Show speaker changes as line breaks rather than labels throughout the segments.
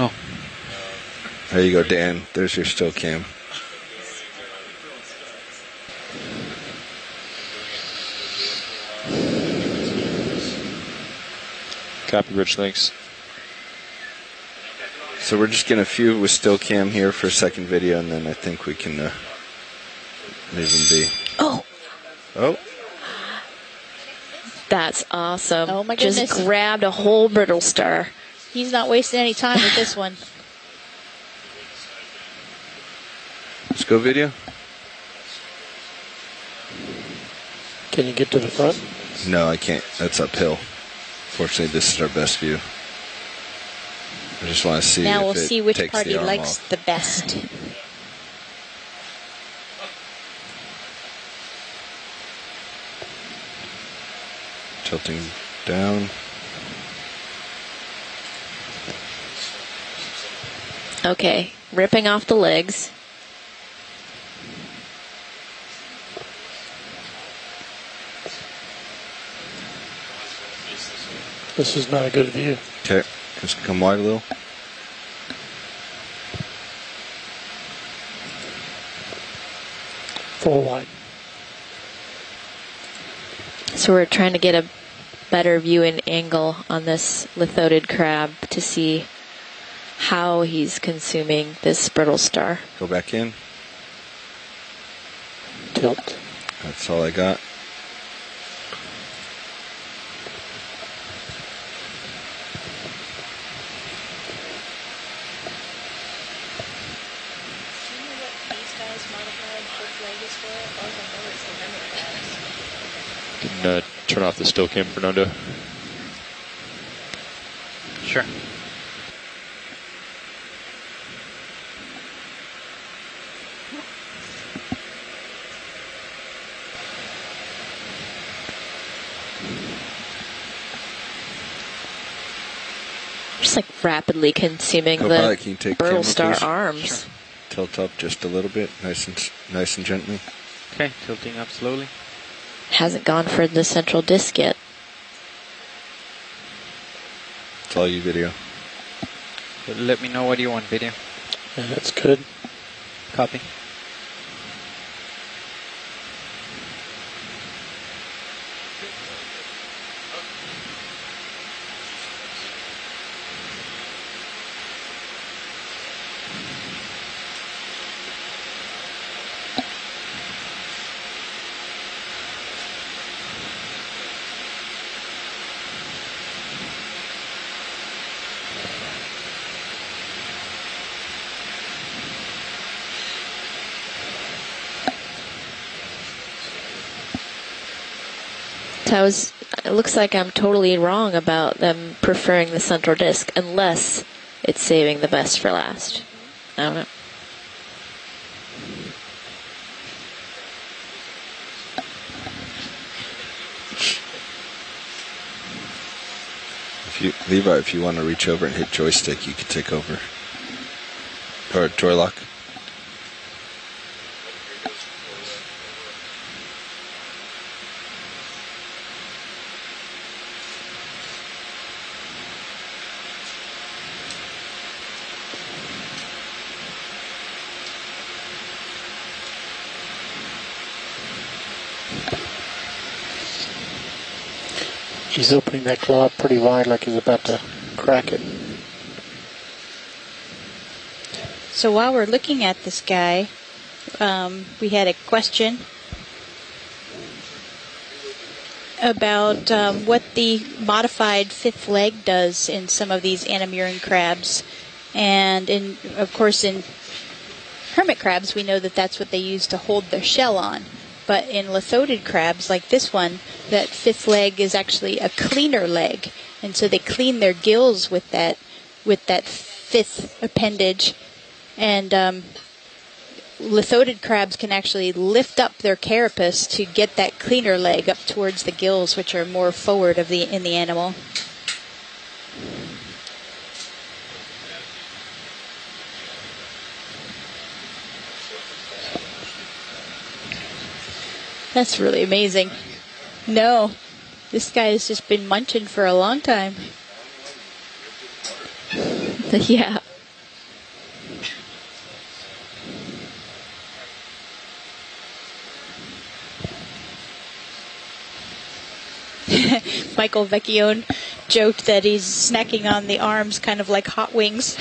Oh.
There you go, Dan. There's your still cam.
Copy, Rich. Thanks.
So we're just getting a few with still cam here for a second video, and then I think we can leave them be.
Oh.
Oh.
That's awesome.
Oh my goodness.
Just grabbed a whole brittle star.
He's not wasting any time with this one.
Let's go video.
Can you get to the front?
No, I can't. That's uphill. Fortunately, this is our best view. I just want to see
now
if
we'll
it
see which
takes
part
the
he
arm
likes
off.
the best.
Tilting down.
Okay, ripping off the legs.
This is not a good view.
Okay, just come wide a little.
Full wide.
So we're trying to get a better view and angle on this lithoted crab to see how he's consuming this brittle star.
Go back in.
Tilt.
That's all I got.
Can turn off the still cam, Fernando.
Sure.
Just like rapidly consuming
Pilot, can you
the
take
brittle
camera,
star
please?
arms.
Sure.
Tilt up just a little bit, nice and gently.
Okay, tilting up slowly.
Hasn't gone for the central disc yet.
It's all you, video.
But let me know what you want, video.
Yeah, that's good.
Copy.
So it looks like I'm totally wrong about them preferring the central disc unless it's saving the best for last. I don't know.
Levi, if you want to reach over and hit joystick, you can take over. Or joy lock.
He's opening that claw up pretty wide like he's about to crack it.
So while we're looking at this guy, we had a question about what the modified fifth leg does in some of these Anamurin crabs. And of course in hermit crabs we know that that's what they use to hold their shell on. But in lithoted crabs like this one, that fifth leg is actually a cleaner leg. And so they clean their gills with that fifth appendage. And lithoted crabs can actually lift up their carapace to get that cleaner leg up towards the gills, which are more forward in the animal. That's really amazing. No, this guy has just been munching for a long time.
Yeah.
Michael Vecchione joked that he's snacking on the arms kind of like hot wings.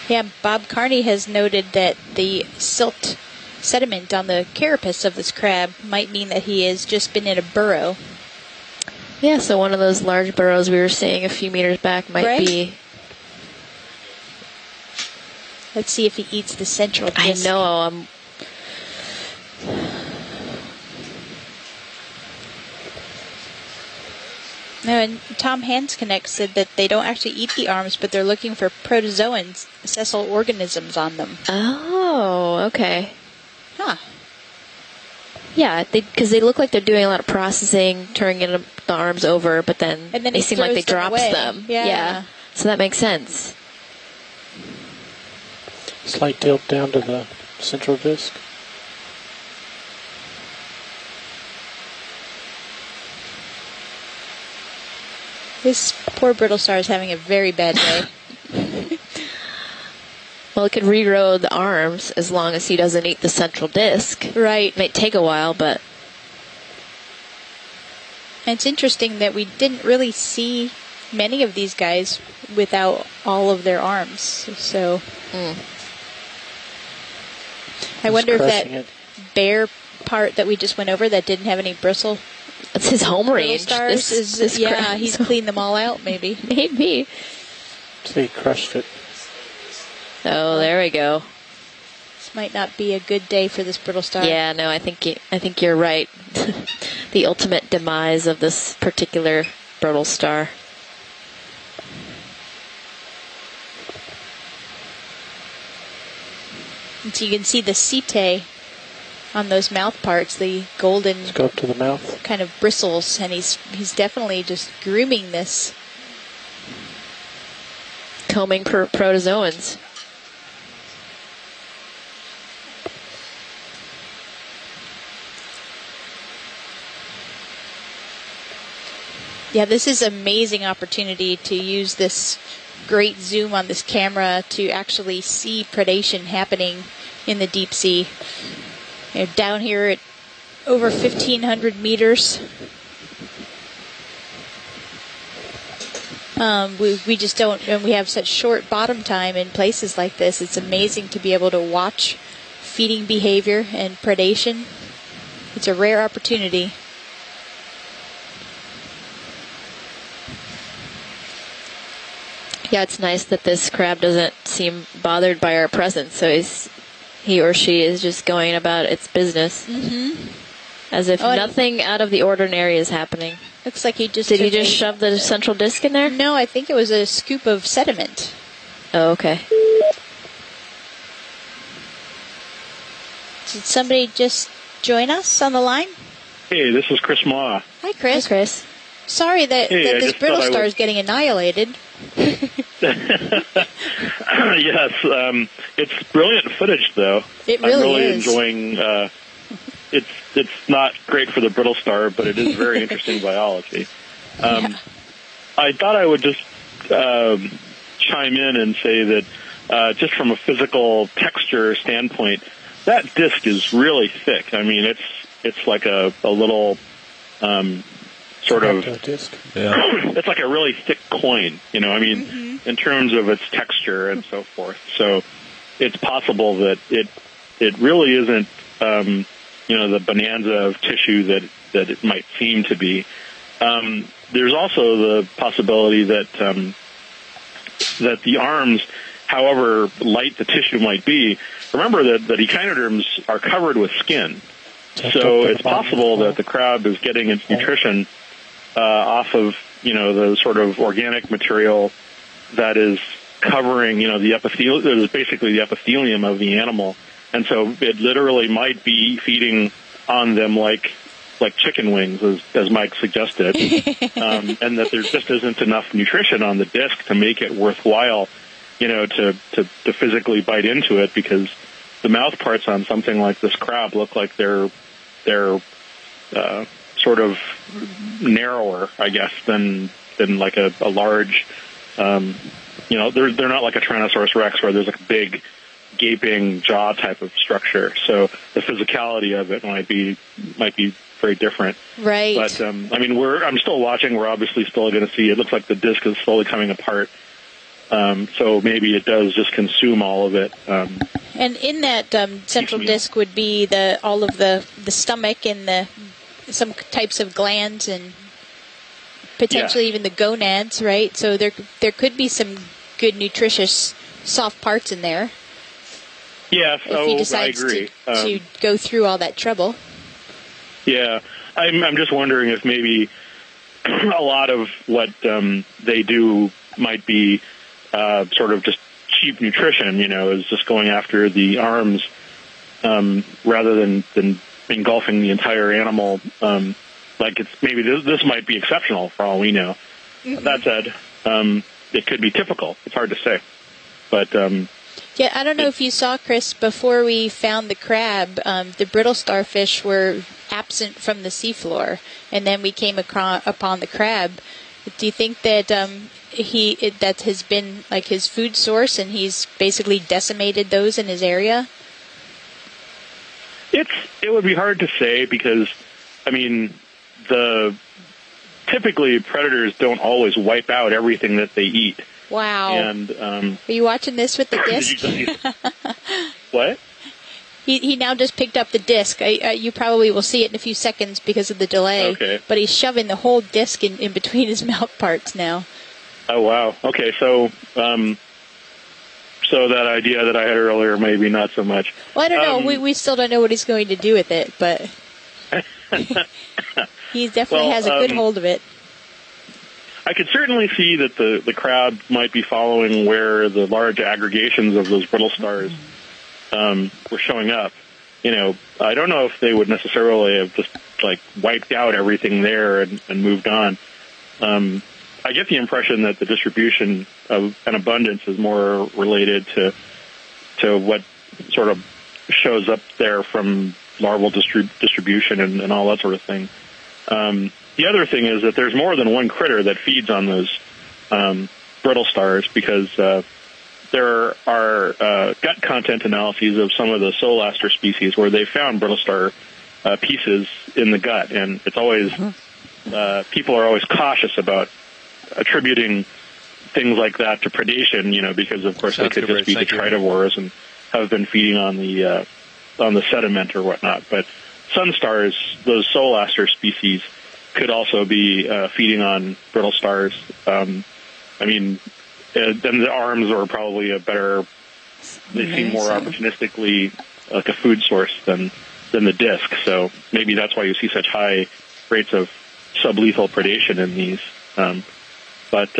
Yeah, Bob Carney has noted that the silt sediment on the carapace of this crab might mean that he has just been in a burrow.
Yeah, so one of those large burrows we were seeing a few meters back might be.
Let's see if he eats the central disc.
I know.
No, and Tom Hansknecht said that they don't actually eat the arms, but they're looking for protozoans, sessile organisms on them.
Oh, okay.
Huh.
Yeah, because they look like they're doing a lot of processing, turning the arms over, but then they seem like they drops them.
Yeah.
So that makes sense.
Slight tilt down to the central disc.
This poor brittle star is having a very bad day.
Well, it could regrow the arms as long as he doesn't eat the central disc.
Right.
It might take a while, but...
And it's interesting that we didn't really see many of these guys without all of their arms. So... I wonder if that bare part that we just went over that didn't have any bristle...
That's his home range.
Stars he's cleaned them all out, maybe.
Maybe.
So he crushed it.
Oh, there we go.
This might not be a good day for this brittle star.
Yeah, no, I think you're right. The ultimate demise of this particular brittle star.
And so you can see the setae on those mouth parts, the golden
Let's go up to the mouth.
kind of bristles, and he's definitely just grooming this.
Combing protozoans.
Yeah, this is an amazing opportunity to use this great zoom on this camera to actually see predation happening in the deep sea. You know, down here at over 1,500 meters. We just don't, and we have such short bottom time in places like this. It's amazing to be able to watch feeding behavior and predation. It's a rare opportunity.
Yeah, it's nice that this crab doesn't seem bothered by our presence, so he or she is just going about its business. As if nothing out of the ordinary is happening.
Looks like he just
Did he just shove the central disc in there?
No, I think it was a scoop of sediment.
Oh, okay.
Did somebody just join us on the line?
Hey, this is Chris Ma.
Hi, Chris.
Hi, Chris.
Sorry that this brittle star is getting annihilated.
Yes, it's brilliant footage, though.
It really
I'm really
is.
enjoying. It's not great for the brittle star, but it is very interesting biology. I thought I would just chime in and say that just from a physical texture standpoint, that disc is really thick. I mean, it's like a little sort of
disc.
Yeah.
It's like a really thick coin, you know. I mean, in terms of its texture and so forth. So it's possible that it really isn't the bonanza of tissue that it might seem to be. There's also the possibility that the arms, however light the tissue might be, remember that echinoderms are covered with skin. So it's possible that the crab is getting its nutrition off of, the sort of organic material that is covering, the epithelium, that is basically the epithelium of the animal. And so it literally might be feeding on them like chicken wings, as Mike suggested, and that there just isn't enough nutrition on the disc to make it worthwhile, to physically bite into it, because the mouth parts on something like this crab look like they're sort of narrower, I guess, than like a large They're not like a Tyrannosaurus Rex where there's like a big gaping jaw type of structure. So the physicality of it might be very different.
Right.
But I'm still watching. We're obviously still going to see. It looks like the disc is slowly coming apart. So maybe it does just consume all of it.
And in that central disc would be all of the stomach and some types of glands and potentially even the gonads, right? So there could be some good nutritious soft parts in there.
Yeah,
if he decides
I agree.
To go through all that trouble.
Yeah, I'm just wondering if maybe a lot of what they do might be sort of just cheap nutrition, is just going after the arms rather than engulfing the entire animal. Like it's maybe this might be exceptional for all we know. Mm-hmm. That said, it could be typical. It's hard to say, but
yeah, I don't know if you saw, Chris, before we found the crab, the brittle starfish were absent from the seafloor, and then we came upon the crab. Do you think that that has been like his food source, and he's basically decimated those in his area?
It would be hard to say because, typically predators don't always wipe out everything that they eat.
Wow.
And
are you watching this with the disc?
What?
He now just picked up the disc. You probably will see it in a few seconds because of the delay.
Okay.
But he's shoving the whole disc in between his mouth parts now.
Oh, wow. Okay, so that idea that I had earlier, maybe not so much.
Well, I don't know. We still don't know what he's going to do with it, but he definitely has a good hold of it.
I could certainly see that the crab might be following where the large aggregations of those brittle stars were showing up. I don't know if they would necessarily have just like wiped out everything there and moved on. I get the impression that the distribution of an abundance is more related to what sort of shows up there from larval distribution and all that sort of thing. The other thing is that there's more than one critter that feeds on those brittle stars because there are gut content analyses of some of the Solaster species where they found brittle star pieces in the gut, and it's always people are always cautious about attributing things like that to predation, because of course they could just be detritivores and have been feeding on the sediment or whatnot. But sun stars, those Solaster species, could also be feeding on brittle stars. Then the arms are probably they seem more opportunistically like a food source than the disc. So maybe that's why you see such high rates of sublethal predation in these. But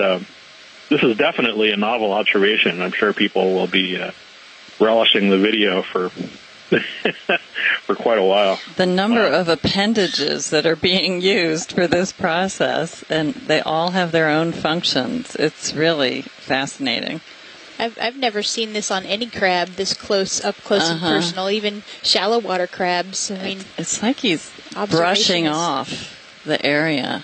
this is definitely a novel observation. I'm sure people will be relishing the video for for quite a while.
The number of appendages that are being used for this process, and they all have their own functions. It's really fascinating.
I've never seen this on any crab this up close and personal, even shallow water crabs.
It's like he's brushing off the area.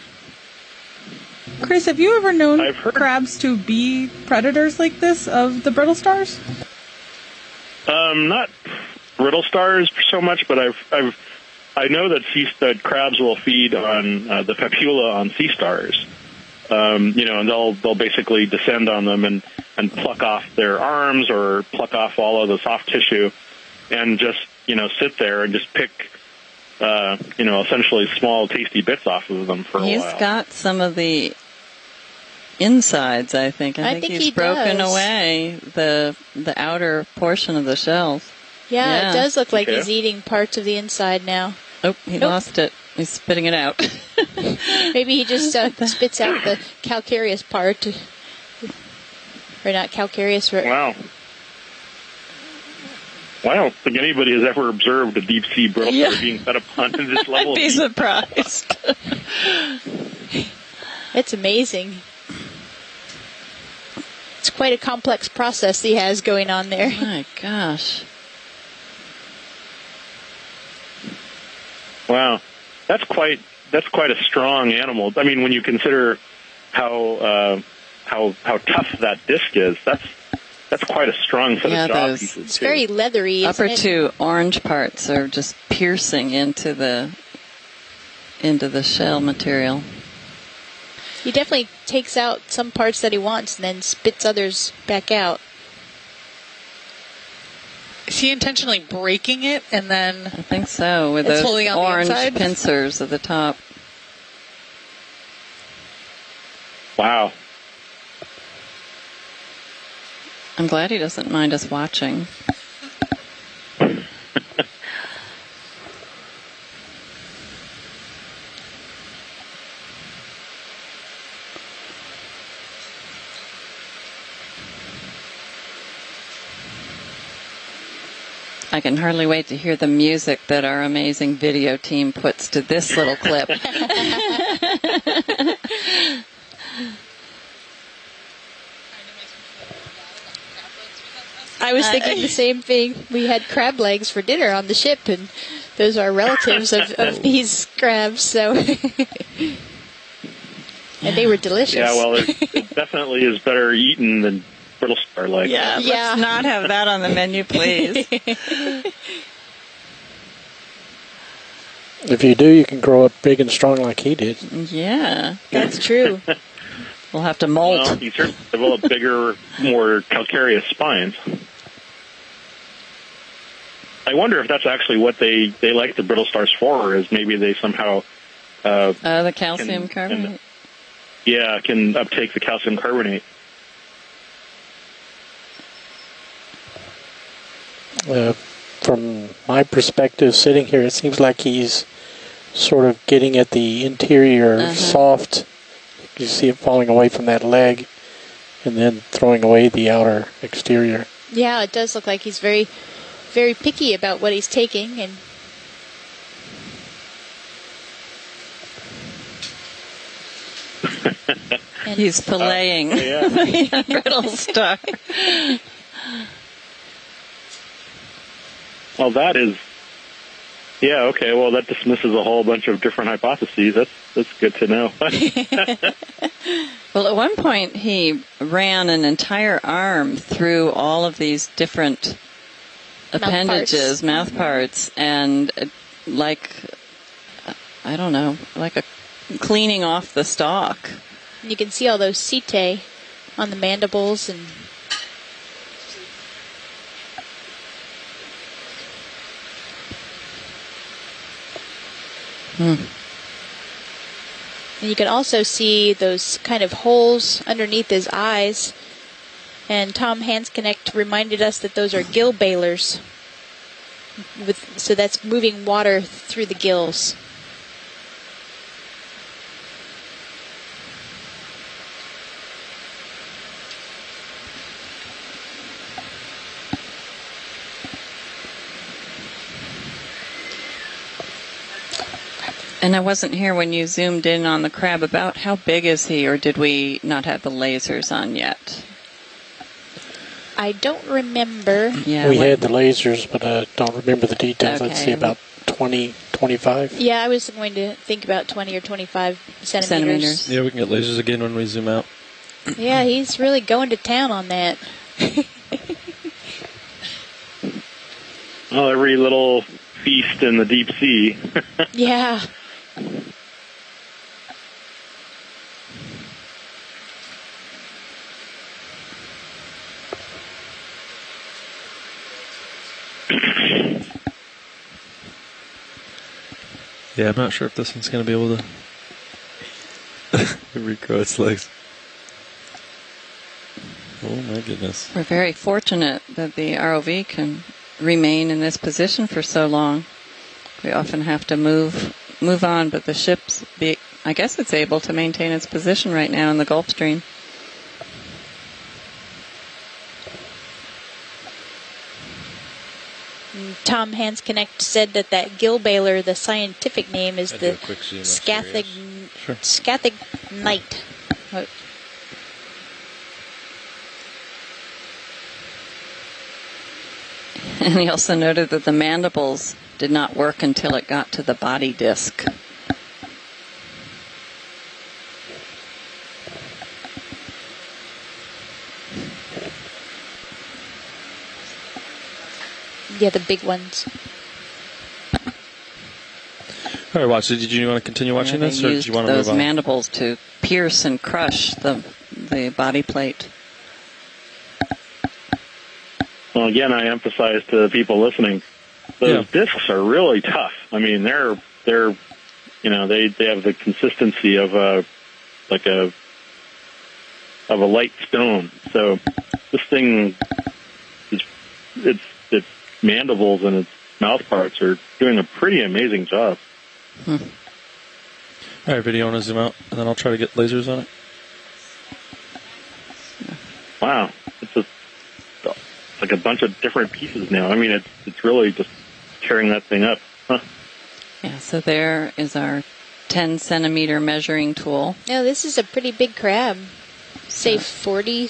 Chris, have you ever known crabs to be predators like this of the brittle stars?
Not brittle stars so much, but I know that crabs will feed on the papula on sea stars. And they'll basically descend on them and pluck off their arms or pluck off all of the soft tissue and just, sit there and just pick, essentially small tasty bits off of them for a while.
He's got some of the insides, I think. I think he's broken away the outer portion of the shells.
Yeah, it does look like he's eating parts of the inside now.
Oh, he lost it. He's spitting it out.
Maybe he just spits out the calcareous part. Or not calcareous.
Wow. Well, I don't think anybody has ever observed a deep sea brittle star being fed upon at this level.
I'd be surprised.
It's amazing. It's quite a complex process he has going on there.
My gosh.
Wow, that's quite a strong animal. When you consider how how tough that disc is. That's quite a strong set of jaw pieces.
It's very leathery.
Upper
isn't it?
two orange parts are just piercing into the shell material.
He definitely takes out some parts that he wants and then spits others back out.
Is he intentionally breaking it and then?
I think so, with
It's
those
pulling out the
orange
inside?
pincers at the top.
Wow.
I'm glad he doesn't mind us watching. I can hardly wait to hear the music that our amazing video team puts to this little clip.
I was thinking the same thing. We had crab legs for dinner on the ship, and those are relatives of these crabs, so. And they were delicious.
Yeah, well, it definitely is better eaten than brittle star legs.
Yeah, let's not have that on the menu, please.
If you do, you can grow up big and strong like he did.
Yeah.
That's true.
We'll have to molt.
Well, he certainly developed bigger, more calcareous spines. I wonder if that's actually what they like the brittle stars for, is maybe they somehow...
the calcium carbonate.
Can uptake the calcium carbonate.
From my perspective, sitting here, it seems like he's sort of getting at the interior soft. You see it falling away from that leg and then throwing away the outer exterior.
Yeah, it does look like he's very, very picky about what he's taking. And
he's filleting the brittle star.
Well, that is... Yeah, okay, well, that dismisses a whole bunch of different hypotheses. That's good to know.
Well, at one point, he ran an entire arm through all of these different appendages, mouth parts, and like a cleaning off the stalk.
And you can see all those setae on the mandibles and... And you can also see those kind of holes underneath his eyes. And Tom Hansknecht reminded us that those are gill bailers. So that's moving water through the gills.
And I wasn't here when you zoomed in on the crab. About how big is he, or did we not have the lasers on yet?
I don't remember.
Yeah,
we had the lasers, but I don't remember the details.
Okay.
Let's see, about 20, 25.
Yeah, I was going to think about 20 or 25 centimeters.
Yeah, we can get lasers again when we zoom out.
Yeah, he's really going to town on that.
Well, every little feast in the deep sea.
Yeah.
Yeah, I'm not sure if this one's going to be able to regrow its legs. Oh my goodness.
We're very fortunate that the ROV can remain in this position for so long. We often have to move on, but the ship's, I guess it's able to maintain its position right now in the Gulf Stream.
Tom Hansknecht said that gill bailer, the scientific name is the scathognyte.
And he also noted that the mandibles did not work until it got to the body disc.
Yeah, the big ones.
All right, watch. Did you want to continue watching this, or did you want to move
those
on?
mandibles to pierce and crush the body plate.
Well, again, I emphasize to the people listening, those discs are really tough. I mean, they're they have the consistency of a light stone. So this thing its mandibles and its mouth parts are doing a pretty amazing job.
All right, video, I want to zoom out, and then I'll try to get lasers on it.
Wow, it's like a bunch of different pieces now. I mean, it's really just tearing that thing up. Huh.
Yeah, so there is our 10 centimeter measuring tool.
No, this is a pretty big crab. Say 40,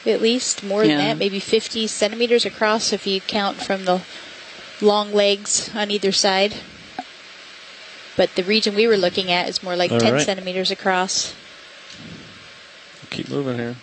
at least, more than that, maybe 50 centimeters across if you count from the long legs on either side. But the region we were looking at is more like 10 centimeters across.
Keep moving here.